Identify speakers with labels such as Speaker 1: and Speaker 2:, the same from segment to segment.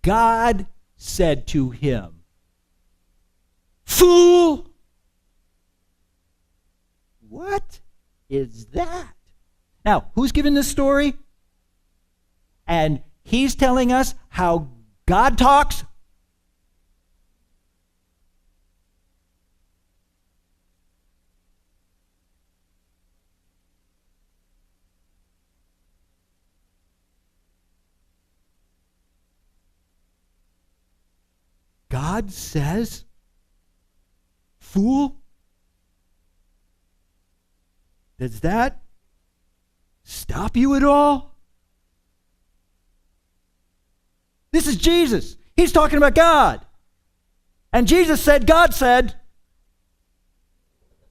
Speaker 1: God said to him, "Fool!" What is that? Now, who's giving this story? And he's telling us how God talks? God says, "Fool"? Does that stop you at all? This is Jesus. He's talking about God. And Jesus said, God said,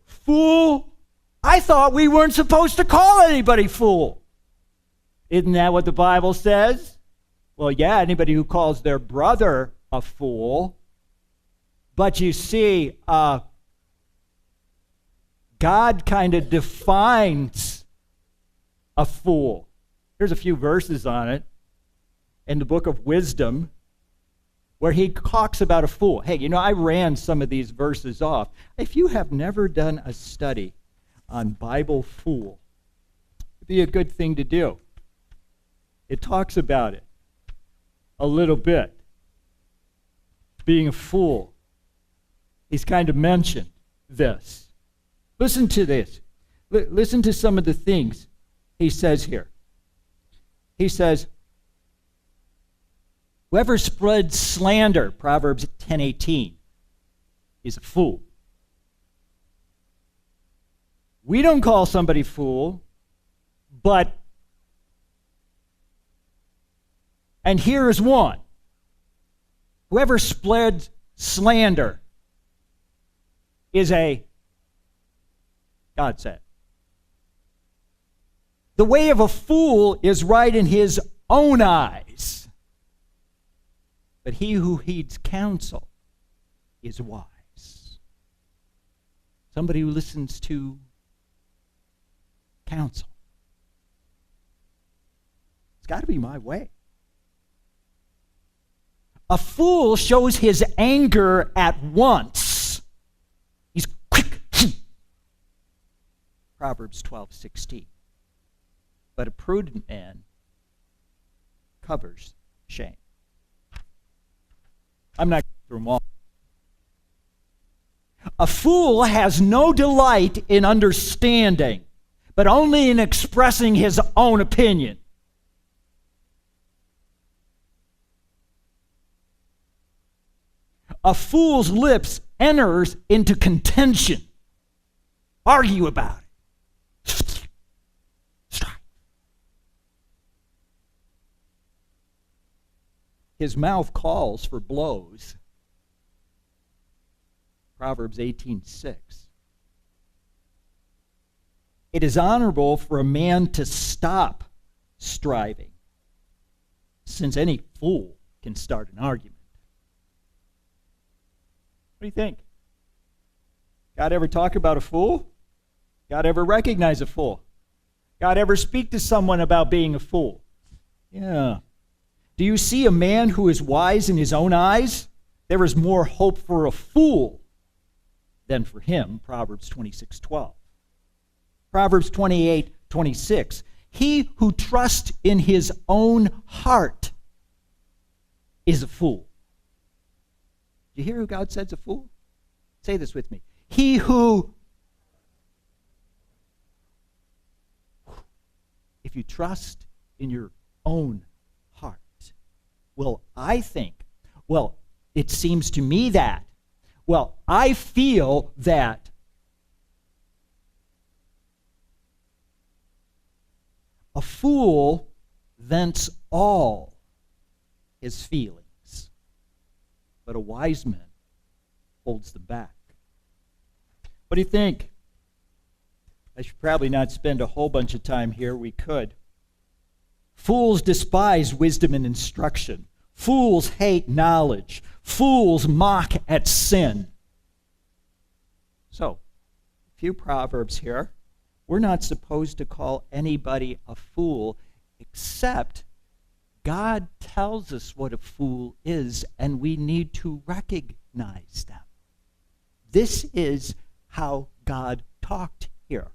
Speaker 1: "Fool." I thought we weren't supposed to call anybody fool. Isn't that what the Bible says? Well, yeah, anybody who calls their brother a fool. But you see, God kind of defines a fool. Here's a few verses on it in the book of Wisdom where he talks about a fool. Hey, I ran some of these verses off. If you have never done a study on Bible fool, it'd be a good thing to do. It talks about it a little bit. Being a fool. He's kind of mentioned this. Listen to this. Listen to some of the things he says here. He says, whoever spreads slander, Proverbs 10:18, is a fool. We don't call somebody fool, and here is one. Whoever spreads slander is God said. The way of a fool is right in his own eyes, but he who heeds counsel is wise. Somebody who listens to counsel. It's got to be my way. A fool shows his anger at once. He's quick. Proverbs 12:16. But a prudent man covers shame. I'm not going through them all. A fool has no delight in understanding, but only in expressing his own opinion. A fool's lips enters into contention. Argue about it. Strife. His mouth calls for blows. Proverbs 18:6. It is honorable for a man to stop striving, since any fool can start an argument. What do you think? God ever talk about a fool? God ever recognize a fool? God ever speak to someone about being a fool? Yeah. Do you see a man who is wise in his own eyes? There is more hope for a fool than for him. Proverbs 26:12. Proverbs 28:26. He who trusts in his own heart is a fool. Do you hear who God says a fool? Say this with me. He who, if you trust in your own heart, it seems to me that, I feel that a fool vents all his feelings. But a wise man holds them back. What do you think? I should probably not spend a whole bunch of time here. We could. Fools despise wisdom and instruction. Fools hate knowledge. Fools mock at sin. So, a few proverbs here. We're not supposed to call anybody a fool except God tells us what a fool is, and we need to recognize them. This is how God talked here.